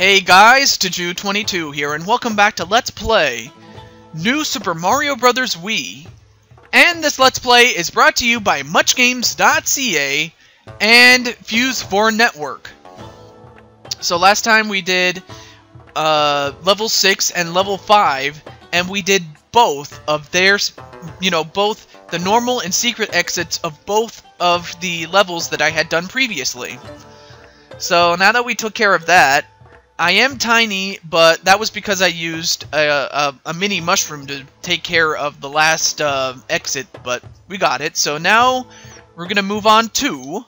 Hey guys, TehJew22 here, and welcome back to Let's Play New Super Mario Bros. Wii. And this Let's Play is brought to you by MuchGames.ca and Fuse 4 Network. So last time we did level 6 and level 5, and we did both of their, both the normal and secret exits of both of the levels that I had done previously. So now that we took care of that, I am tiny, but that was because I used a mini mushroom to take care of the last exit, but we got it. So now we're going to move on to...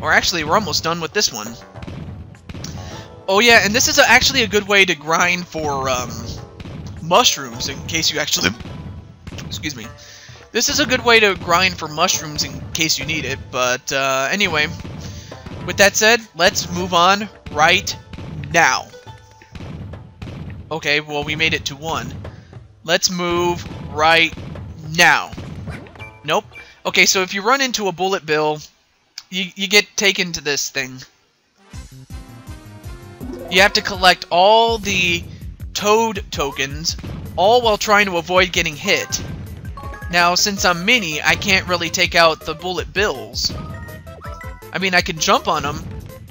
Or actually, we're almost done with this one. Oh yeah, and this is actually a good way to grind for mushrooms, in case you actually... Excuse me. This is a good way to grind for mushrooms in case you need it, but anyway... With that said, let's move on right now. Okay, well, we made it to 1. Let's move right now. Nope. Okay, so if you run into a bullet bill, you get taken to this thing. You have to collect all the Toad tokens, all while trying to avoid getting hit. Now, since I'm mini, I can't really take out the bullet bills. I mean, I can jump on them,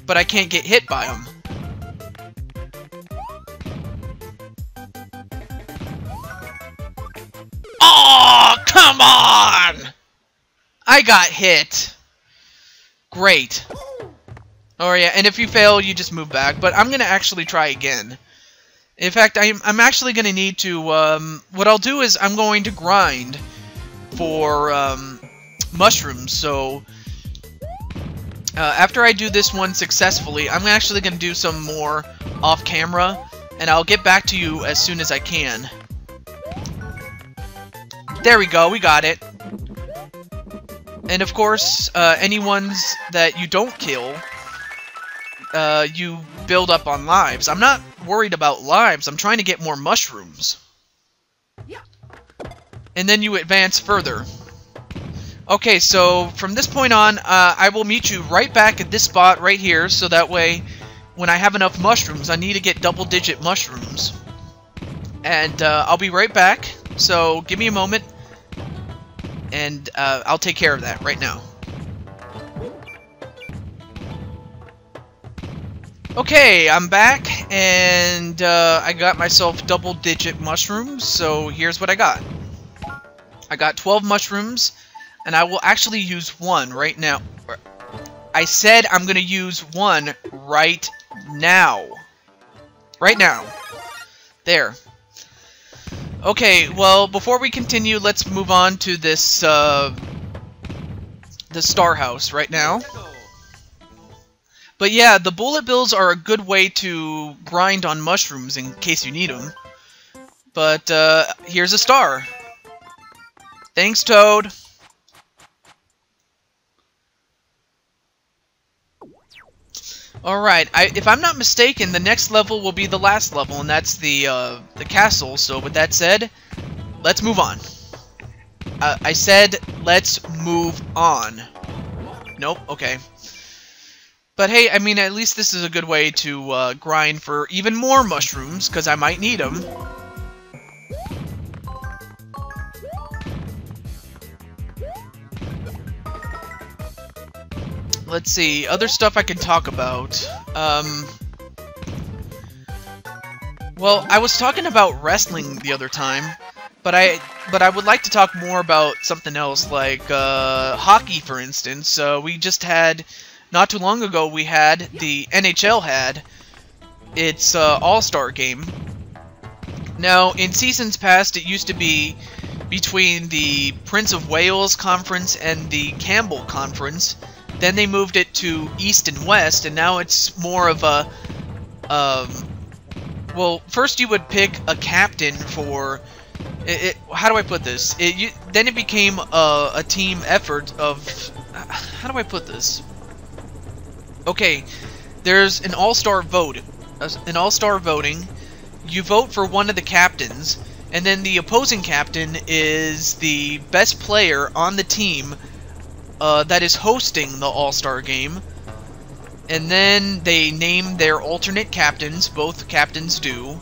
but I can't get hit by them. Oh, come on! I got hit. Great. Oh yeah, and if you fail, you just move back. But I'm gonna actually try again. In fact, I'm actually gonna need to. What I'll do is I'm going to grind for mushrooms. So. After I do this one successfully, I'm actually going to do some more off-camera, and I'll get back to you as soon as I can. There we go, we got it. And of course, any ones that you don't kill, you build up on lives. I'm not worried about lives, I'm trying to get more mushrooms. And then you advance further. Okay, so from this point on, I will meet you right back at this spot right here, so that way, when I have enough mushrooms, I need to get double-digit mushrooms. And I'll be right back, so give me a moment, and I'll take care of that right now. Okay, I'm back, and I got myself double-digit mushrooms, so here's what I got. I got 12 mushrooms. And I will actually use 1 right now. I said I'm going to use 1 right now. Right now. There. Okay, well, before we continue, let's move on to this, the Star House right now. But yeah, the bullet bills are a good way to grind on mushrooms in case you need them. But, here's a star. Thanks, Toad. Alright, if I'm not mistaken, the next level will be the last level, and that's the castle. So with that said, let's move on. I said, let's move on. Nope, okay. But hey, I mean, at least this is a good way to grind for even more mushrooms, because I might need them. Let's see, other stuff I can talk about. Well, I was talking about wrestling the other time, but I would like to talk more about something else, like hockey, for instance. We just had, not too long ago, we had, the NHL had its All-Star game. Now, in seasons past, it used to be between the Prince of Wales Conference and the Campbell Conference. Then they moved it to East and West, and now it's more of a, well, first you would pick a captain for, how do I put this? Then it became a team effort of, how do I put this? Okay, there's an all-star vote, an all-star voting. You vote for one of the captains, and then the opposing captain is the best player on the team that is hosting the All-Star game. And then they name their alternate captains, both captains do.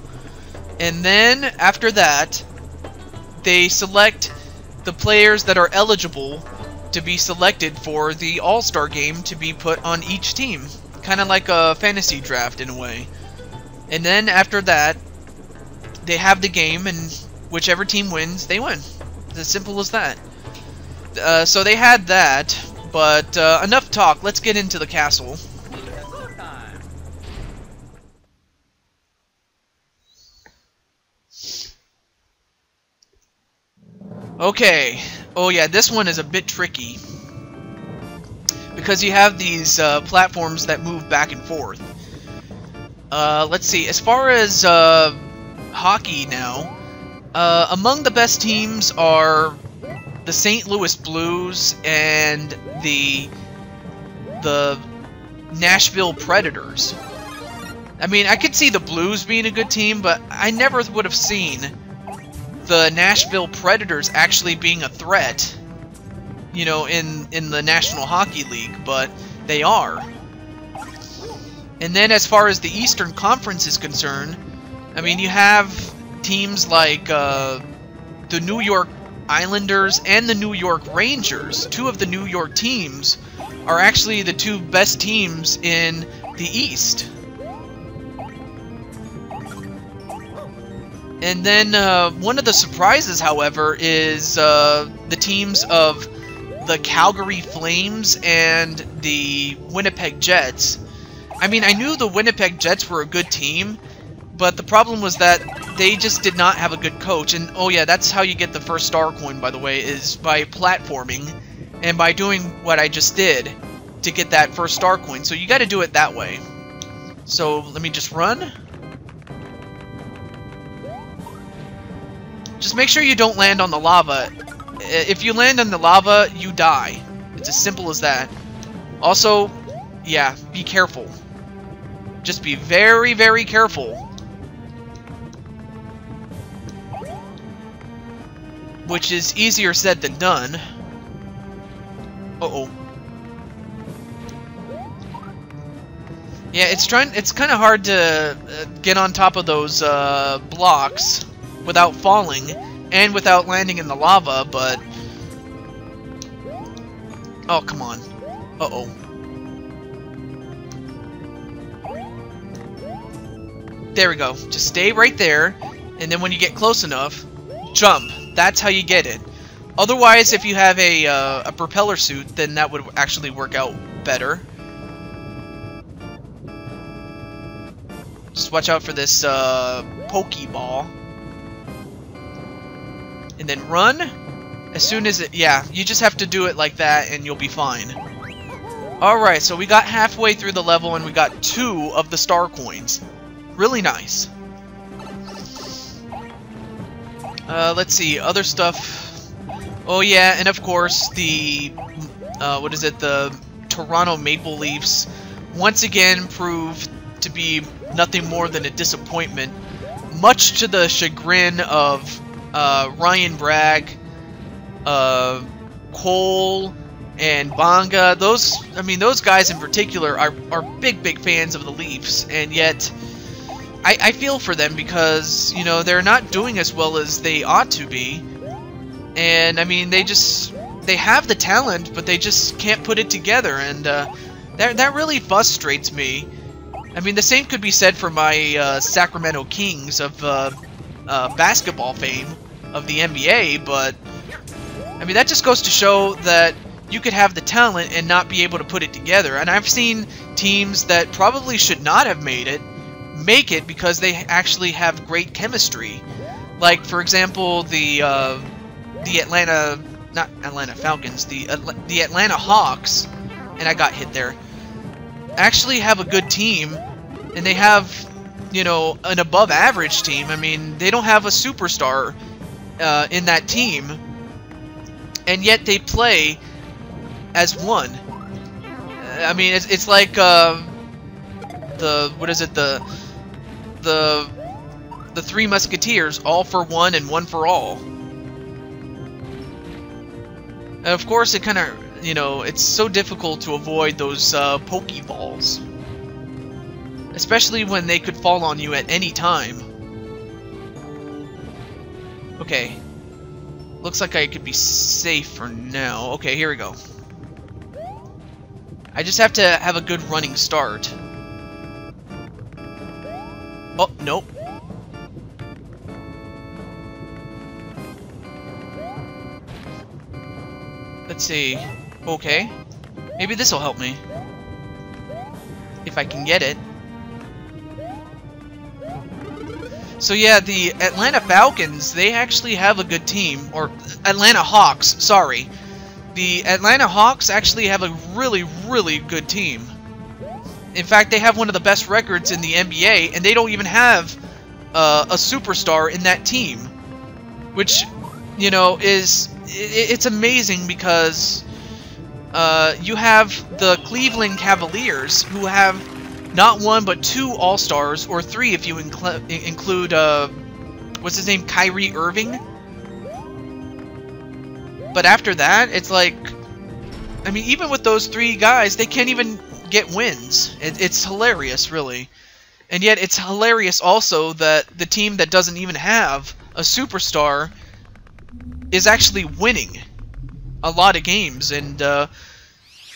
And then, after that, they select the players that are eligible to be selected for the All-Star game to be put on each team. Kind of like a fantasy draft in a way. And then, after that, they have the game, and whichever team wins, they win. It's as simple as that. So they had that, but enough talk. Let's get into the castle. Okay. Oh yeah, this one is a bit tricky. Because you have these platforms that move back and forth. Let's see. As far as hockey now, among the best teams are the St. Louis Blues and the Nashville Predators. I mean, I could see the Blues being a good team, but I never would have seen the Nashville Predators actually being a threat, you know, in the National Hockey League, but they are. And then as far as the Eastern Conference is concerned, I mean, you have teams like the New York Islanders and the New York Rangers. Two of the New York teams are actually the two best teams in the East. And then one of the surprises, however, is the teams of the Calgary Flames and the Winnipeg Jets. I mean, I knew the Winnipeg Jets were a good team, but the problem was that they just did not have a good coach. And oh yeah, that's how you get the first star coin, by the way, is by platforming and by doing what I just did to get that first star coin. So you got to do it that way. So let me just run. Just make sure you don't land on the lava. If you land on the lava, you die. It's as simple as that. Also, yeah, be careful. Just be very, very careful. Which is easier said than done. Uh-oh. Yeah, it's kind of hard to get on top of those blocks without falling and without landing in the lava, but oh, come on. Uh-oh. There we go. Just stay right there, and then when you get close enough, jump. That's how you get it. Otherwise, if you have a propeller suit, then that would actually work out better. Just watch out for this Pokeball. And then run. As soon as it... Yeah, you just have to do it like that and you'll be fine. Alright, so we got halfway through the level and we got 2 of the star coins. Really nice. Let's see, other stuff. Oh yeah, and of course the... what is it? The Toronto Maple Leafs once again proved to be nothing more than a disappointment. Much to the chagrin of Ryan Bragg, Cole, and Bonga. Those guys in particular are big fans of the Leafs, and yet I feel for them because, you know, they're not doing as well as they ought to be. And I mean, they have the talent, but they just can't put it together, and that really frustrates me. I mean, the same could be said for my Sacramento Kings of basketball fame of the NBA, but I mean, that just goes to show that you could have the talent and not be able to put it together. And I've seen teams that probably should not have made it make it because they actually have great chemistry. Like, for example, the Atlanta, not Atlanta Falcons, the Atlanta Hawks, and I got hit there, actually have a good team, and they have, you know, an above average team. I mean, they don't have a superstar in that team, and yet they play as one. I mean, it's like what is it, the Three Musketeers, all for one and one for all. And of course, it kind of, you know, it's so difficult to avoid those Pokeballs. especially when they could fall on you at any time. Okay. Looks like I could be safe for now. Okay, here we go. I just have to have a good running start. Oh, nope. Let's see. Okay. Maybe this will help me. If I can get it. So yeah, the Atlanta Falcons, they actually have a good team. Or Atlanta Hawks, sorry. The Atlanta Hawks actually have a really, really good team. In fact, they have one of the best records in the NBA, and they don't even have a superstar in that team. Which, you know, it's amazing because you have the Cleveland Cavaliers, who have not one but 2 All-Stars, or 3 if you include, what's his name, Kyrie Irving? But after that, it's like, I mean, even with those 3 guys, they can't even get wins. It's hilarious, really. And yet, it's hilarious also that the team that doesn't even have a superstar is actually winning a lot of games. And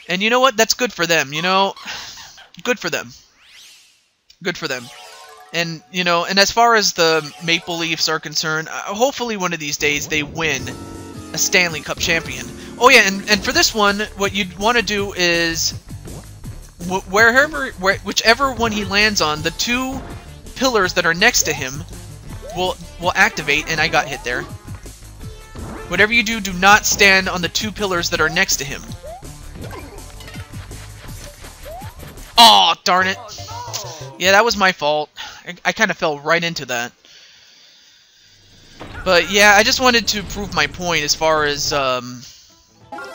you know what? That's good for them, you know? Good for them. Good for them. And, you know, and as far as the Maple Leafs are concerned, hopefully one of these days they win a Stanley Cup champion. Oh yeah, and for this one, what you'd want to do is, whichever one he lands on, the 2 pillars that are next to him will activate, and I got hit there. Whatever you do, do not stand on the 2 pillars that are next to him. Aw, oh, darn it. Yeah, that was my fault. I kind of fell right into that. But yeah, I just wanted to prove my point as far as,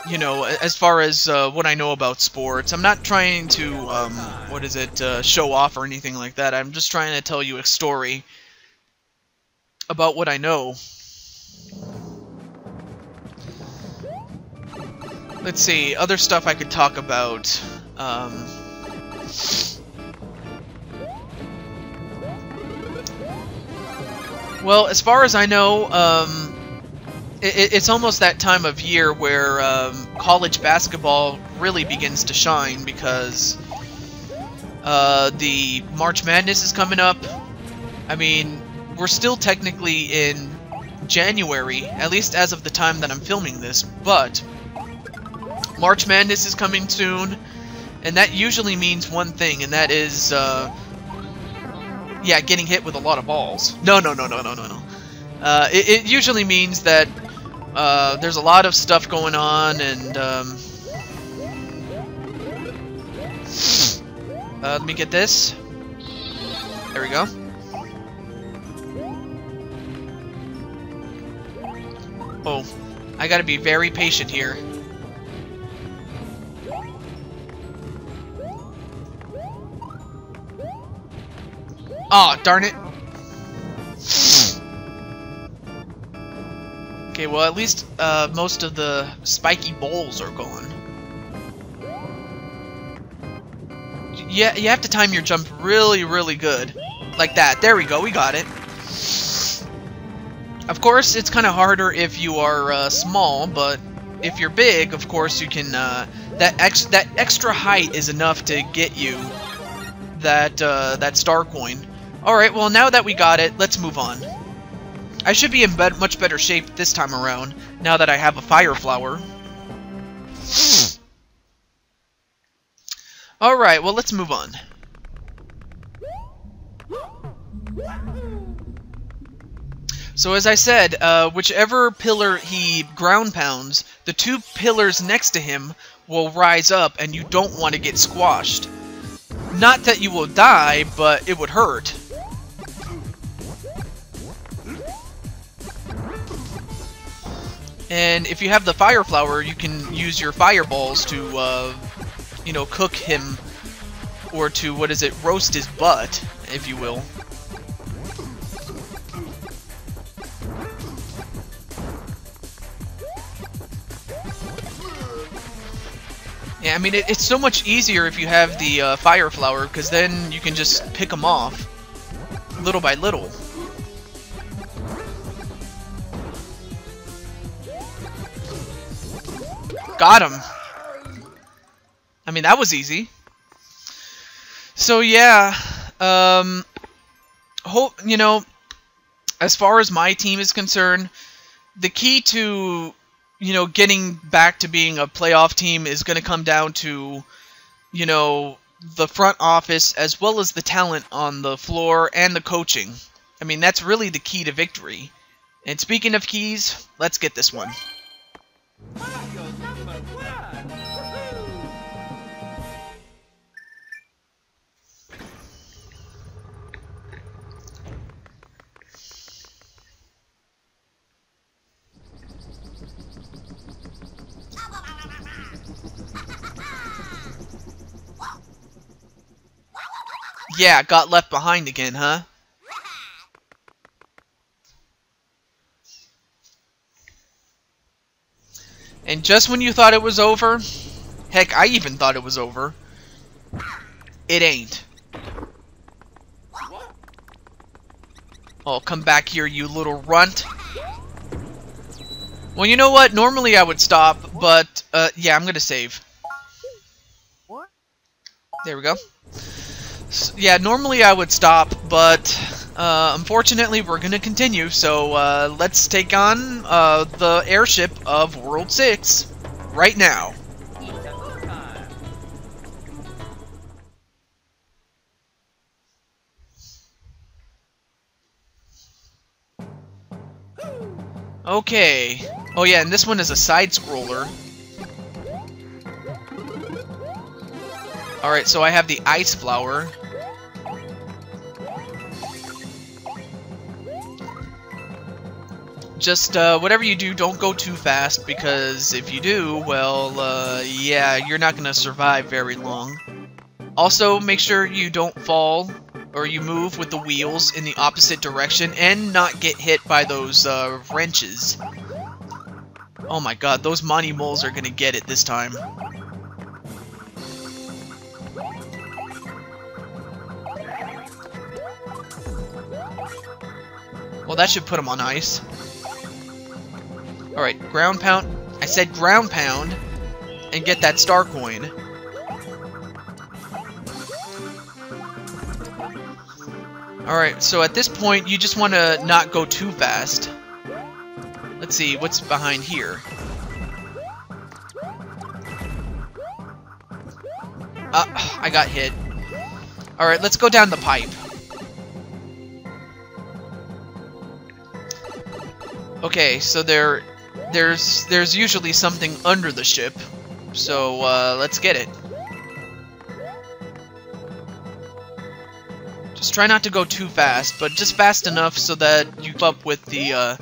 you know, as far as what I know about sports. I'm not trying to, show off or anything like that. I'm just trying to tell you a story about what I know. Let's see, other stuff I could talk about. Well, as far as I know, it's almost that time of year where college basketball really begins to shine because the March Madness is coming up. I mean, we're still technically in January, at least as of the time that I'm filming this, but March Madness is coming soon, and that usually means one thing, and that is, yeah, getting hit with a lot of balls. No. It usually means that there's a lot of stuff going on, and let me get this. There we go. Oh, I gotta be very patient here. Aw, oh, darn it. Okay, well, at least most of the spiky balls are gone. Yeah, you have to time your jump really, really good. Like that. There we go, we got it. Of course, it's kind of harder if you are small, but if you're big, of course, you can... that extra height is enough to get you that star coin. Alright, well, now that we got it, let's move on. I should be in much better shape this time around, now that I have a fire flower. Alright, well, let's move on. So as I said, whichever pillar he ground pounds, the 2 pillars next to him will rise up, and you don't want to get squashed. Not that you will die, but it would hurt. And if you have the fire flower, you can use your fireballs to, you know, cook him, or to, roast his butt, if you will. Yeah, I mean, it's so much easier if you have the fire flower, because then you can just pick them off little by little. Got him. I mean, that was easy. So yeah, you know, as far as my team is concerned, the key to, you know, getting back to being a playoff team is going to come down to, you know, the front office as well as the talent on the floor and the coaching. I mean, that's really the key to victory. And speaking of keys, let's get this one. Yeah, got left behind again, huh? And just when you thought it was over, heck, I even thought it was over, it ain't. Oh, come back here, you little runt. Well, you know what? Normally I would stop, but, yeah, I'm gonna save. There we go. So, yeah, normally I would stop, but unfortunately we're going to continue, so let's take on the airship of World 6 right now. Okay. Oh yeah, and this one is a side-scroller. Alright, so I have the ice flower. Just, whatever you do, don't go too fast, because if you do, well, yeah, you're not gonna survive very long. Also, make sure you don't fall, or you move with the wheels in the opposite direction, and not get hit by those, wrenches. Oh my god, those Monty Moles are gonna get it this time. Well, that should put them on ice. Alright, ground pound. I said ground pound. And get that star coin. Alright, so at this point, you just want to not go too fast. Let's see, what's behind here? I got hit. Alright, let's go down the pipe. Okay, so there's usually something under the ship, so let's get it. Just try not to go too fast, but just fast enough so that you keep up with the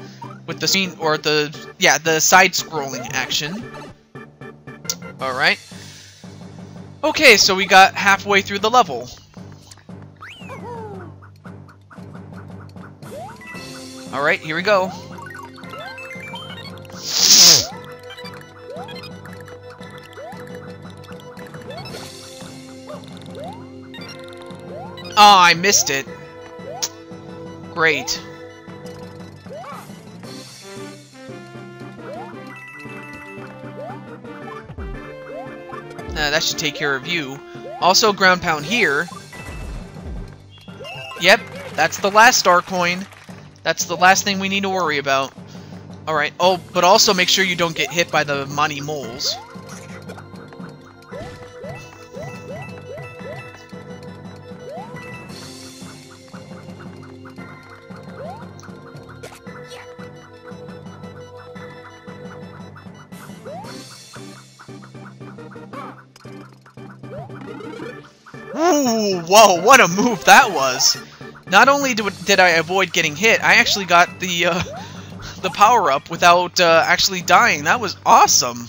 scene, or the side-scrolling action. All right. Okay, so we got halfway through the level. All right, here we go. Oh, I missed it. Great. That should take care of you. Also, ground pound here. Yep, that's the last star coin. That's the last thing we need to worry about. Alright, oh, but also make sure you don't get hit by the Monty Moles. Ooh, whoa, what a move that was! Not only did I avoid getting hit, I actually got the power-up without actually dying. That was awesome!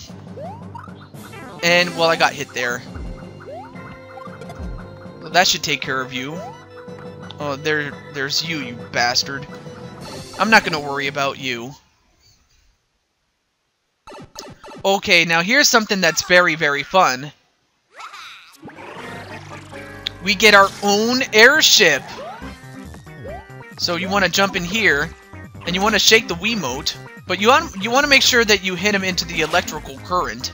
And, well, I got hit there. Well, that should take care of you. Oh, there's you, you bastard. I'm not gonna worry about you. Okay, now here's something that's very, very fun. we get our own airship. So you want to jump in here, and you want to shake the Wiimote, but you want to make sure that you hit him into the electrical current.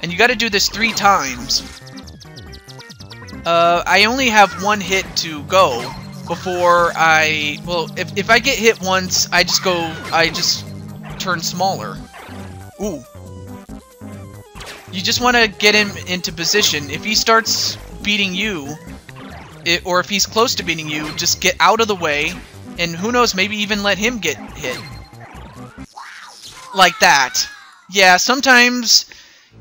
And you got to do this 3 times. I only have 1 hit to go before I... Well, if I get hit once, I just turn smaller. Ooh. You just want to get him into position. If he starts beating you, or if he's close to beating you, just get out of the way, and who knows, maybe even let him get hit. Like that. Yeah, sometimes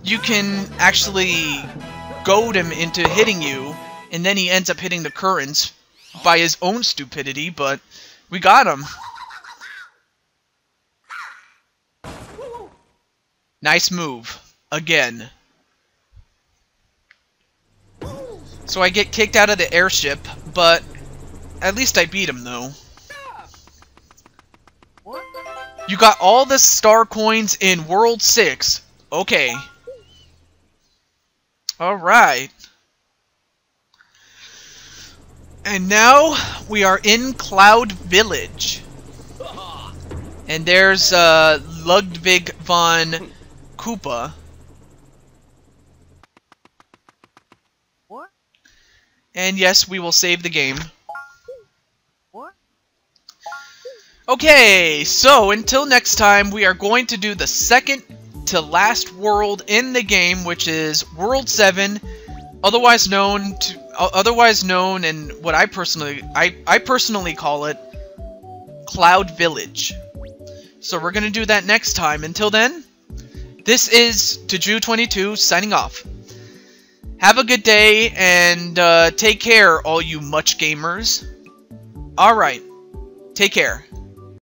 you can actually goad him into hitting you, and then he ends up hitting the currents by his own stupidity, but we got him. Nice move. Again. So I get kicked out of the airship, but at least I beat him, though. You got all the star coins in World 6. Okay. Alright. And now we are in Cloud Village. And there's Ludwig von Koopa. What? And yes, we will save the game. What? Okay, so until next time, we are going to do the second to last world in the game, which is World 7, otherwise known and what I personally call it Cloud Village. So we're gonna do that next time. Until then, this is TehJew22 signing off. Have a good day, and take care, all you much gamers. Alright, take care.